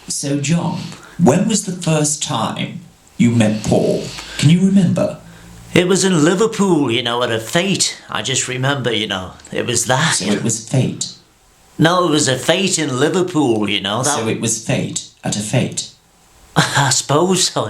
So, John, when was the first time you met Paul? Can you remember? It was in Liverpool, at a fete. I just remember, it was that. So it was fate? No, it was a fete in Liverpool, So it was fate at a fete? I suppose so,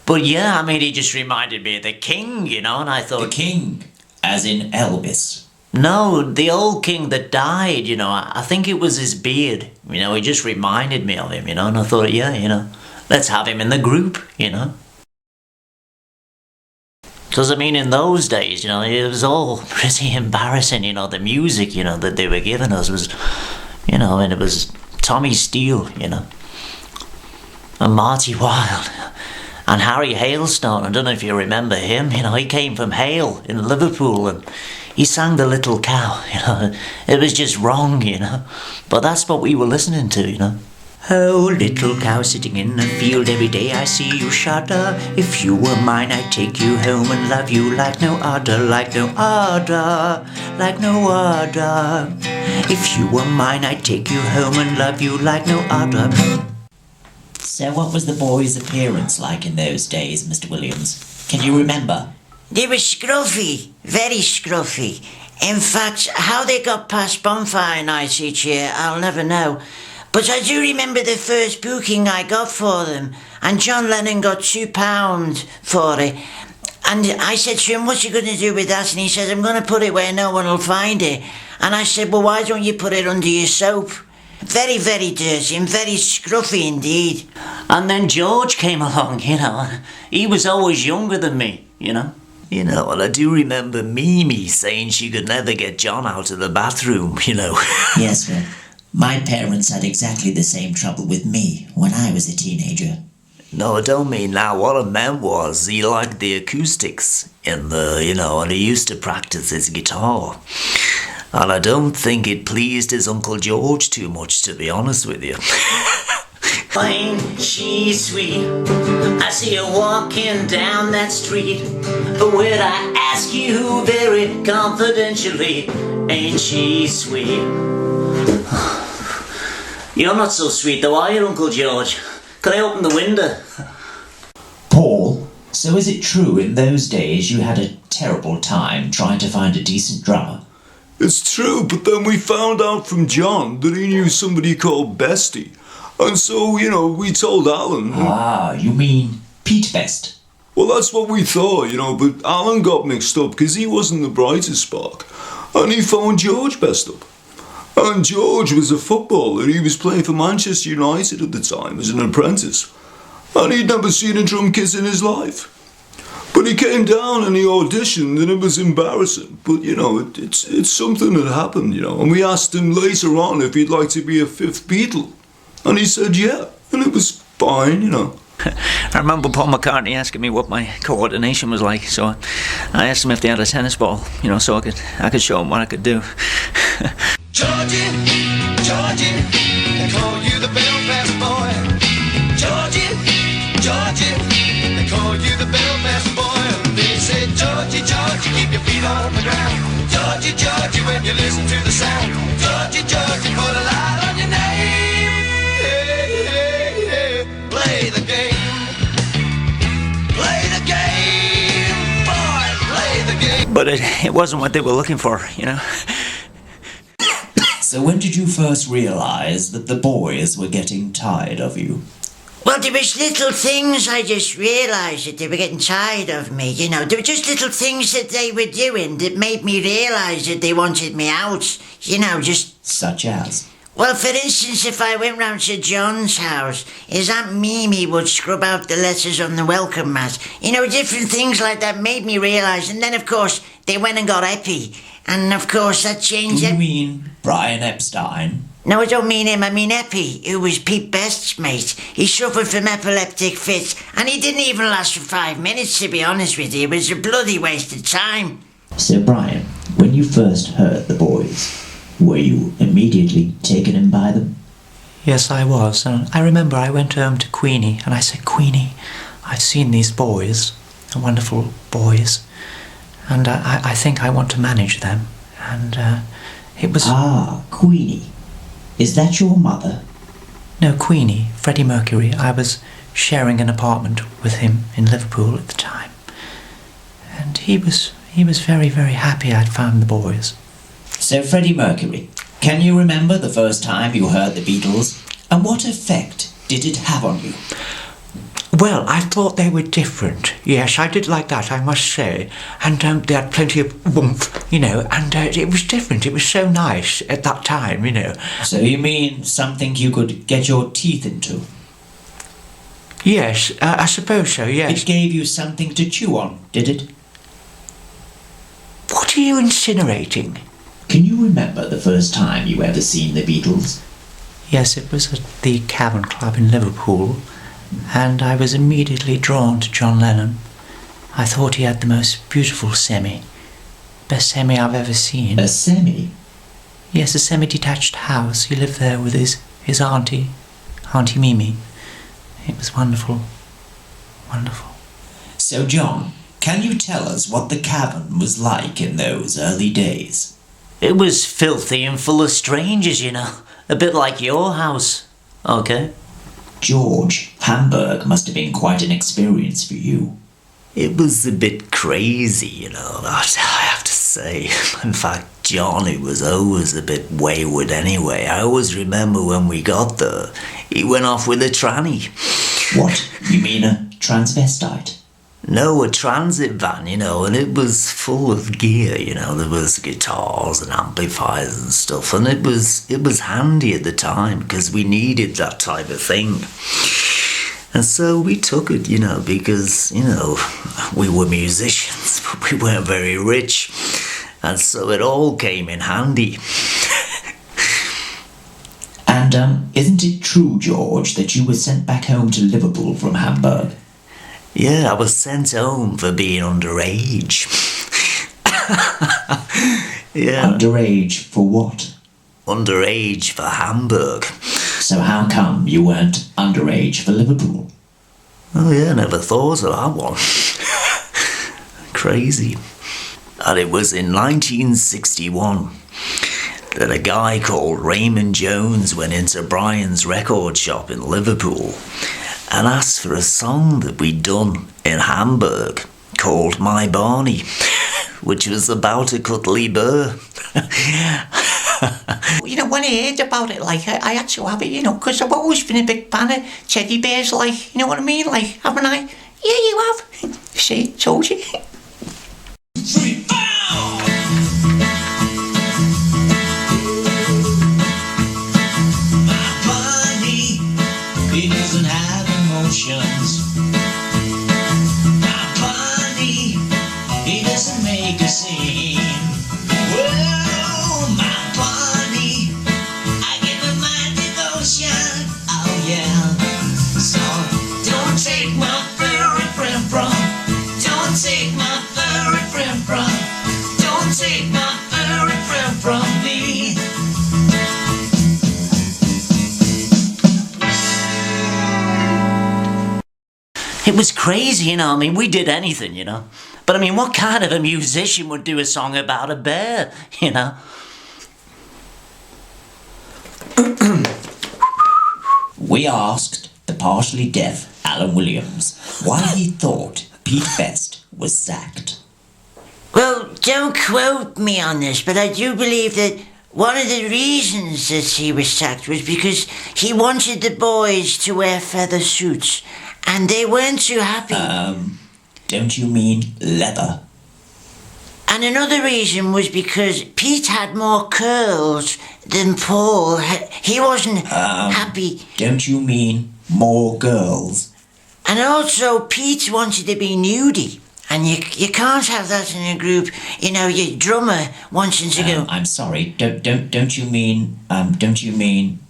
But yeah, he just reminded me of the king, and I thought... The king? As in Elvis? No, the old king that died, I think it was his beard. He just reminded me of him, and I thought, yeah, let's have him in the group, Because, in those days, it was all pretty embarrassing, the music, that they were giving us was, and it was Tommy Steele, and Marty Wilde, and Harry Hailstone. I don't know if you remember him, he came from Hale in Liverpool, and he sang The Little Cow, It was just wrong, but that's what we were listening to, Oh, little cow sitting in the field, every day I see you shudder. If you were mine, I'd take you home and love you like no other, like no other, like no other. If you were mine, I'd take you home and love you like no other. So what was the boys' appearance like in those days, Mr. Williams? Can you remember? They were scruffy, very scruffy. In fact, how they got past bonfire nights each year, I'll never know. But I do remember the first booking I got for them, and John Lennon got £2 for it. And I said to him, "What's you going to do with that?" And he said, "I'm going to put it where no one will find it." And I said, "Well, why don't you put it under your soap?" Very, very dirty and very scruffy indeed. And then George came along, He was always younger than me, and I do remember Mimi saying she could never get John out of the bathroom, Yes, well, my parents had exactly the same trouble with me when I was a teenager. No, I don't mean that. What I meant was he liked the acoustics and and he used to practice his guitar. And I don't think it pleased his Uncle George too much, to be honest with you. Ain't she sweet? I see her walking down that street. Would I ask you very confidentially? Ain't she sweet? You're not so sweet though, are you, Uncle George? Can I open the window? Paul, so is it true in those days you had a terrible time trying to find a decent drummer? It's true, but then we found out from John that he knew somebody called Bestie. And so, we told Alan. Ah, you mean Pete Best? Well, that's what we thought, but Alan got mixed up because he wasn't the brightest spark. And he phoned George Best up. And George was a footballer. He was playing for Manchester United at the time as an apprentice. And he'd never seen a drum kit in his life. But he came down and he auditioned and it was embarrassing. But, it's something that happened, And we asked him later on if he'd like to be a fifth Beatle. And he said yeah. And it was fine, I remember Paul McCartney asking me what my coordination was like, so I asked him if they had a tennis ball, so I could show him what I could do. Georgie, Georgie, they call you the Belfast boy. Georgie, Georgie, they call you the Belfast boy. And they say, Georgie, Georgie, keep your feet on the ground. Georgie, Georgie, when you listen to the sound. Georgie, Georgie, put a light on your name. Hey, hey, hey, play the game. Play the game, boy, play the game. But it wasn't what they were looking for, So when did you first realise that the boys were getting tired of you? Well, there was little things I just realised that they were getting tired of me, There were just little things that they were doing that made me realise that they wanted me out, just... Such as? Well, for instance, if I went round to John's house, his Aunt Mimi would scrub out the letters on the welcome mat. Different things like that made me realise. And then, of course, they went and got Epi. And, of course, that changed... Do you mean Brian Epstein? No, I don't mean him. I mean Epi, who was Pete Best's mate. He suffered from epileptic fits, and he didn't even last for 5 minutes, to be honest with you. It was a bloody waste of time. So, Brian, when you first heard the boys, were you immediately taken in by them? Yes, I was. And I remember I went home to Queenie, and I said, Queenie, I've seen these boys, wonderful boys, and I think I want to manage them. And It was... Ah, Queenie. Is that your mother? No, Queenie, Freddie Mercury. I was sharing an apartment with him in Liverpool at the time. And he was very, very happy I'd found the boys. So, Freddie Mercury, can you remember the first time you heard the Beatles? And what effect did it have on you? Well, I thought they were different. Yes, I did like that, I must say. And they had plenty of oomph, and it was different. It was so nice at that time, So you mean something you could get your teeth into? Yes, I suppose so, yes. It gave you something to chew on, did it? What are you insinuating? Can you remember the first time you ever seen the Beatles? Yes, it was at the Cavern Club in Liverpool, and I was immediately drawn to John Lennon. I thought he had the most beautiful semi. Best semi I've ever seen. A semi? Yes, a semi-detached house. He lived there with his auntie, Auntie Mimi. It was wonderful. Wonderful. So, John, can you tell us what the Cavern was like in those early days? It was filthy and full of strangers, A bit like your house. Okay. George, Hamburg must have been quite an experience for you. It was a bit crazy, that I have to say. In fact, Johnny was always a bit wayward anyway. I always remember when we got there, he went off with a tranny. What? You mean a transvestite? No, a transit van, and it was full of gear, there was guitars and amplifiers and stuff, and it was handy at the time because we needed that type of thing. And so we took it, because, we were musicians, but we weren't very rich, and so it all came in handy. And, isn't it true, George, that you were sent back home to Liverpool from Hamburg? Yeah, I was sent home for being underage. Yeah. Underage for what? Underage for Hamburg. So how come you weren't underage for Liverpool? Oh yeah, never thought of that one. Crazy. And it was in 1961 that a guy called Raymond Jones went into Brian's record shop in Liverpool and asked for a song that we'd done in Hamburg called My Barney, which was about a cuddly bear. When I heard about it, I had to have it, because I've always been a big fan of teddy bears, you know what I mean? Haven't I? Yeah, you have. See, told you. My bunny, he doesn't have emotions. My bunny, he doesn't make a scene. Whoa, my bunny, I give him my devotion. Oh yeah. So don't take my furry friend from. Don't take my furry friend from. Don't take my furry friend from me. It was crazy, we did anything, But what kind of a musician would do a song about a bear, We asked the partially deaf Alan Williams why he thought Pete Best was sacked. Well, don't quote me on this, but I do believe that one of the reasons that he was sacked was because he wanted the boys to wear feather suits, and they weren't too happy. Don't you mean leather? And another reason was because Pete had more curls than Paul. He wasn't happy. Don't you mean more girls? And also, Pete wanted to be nudie. And you can't have that in a group. Your drummer wanting to go. I'm sorry. Don't you mean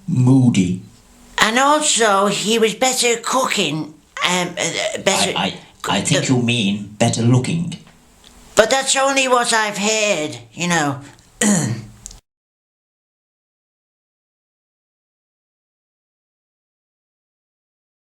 moody? And also, he was better cooking. Better. I think you mean better looking. But that's only what I've heard.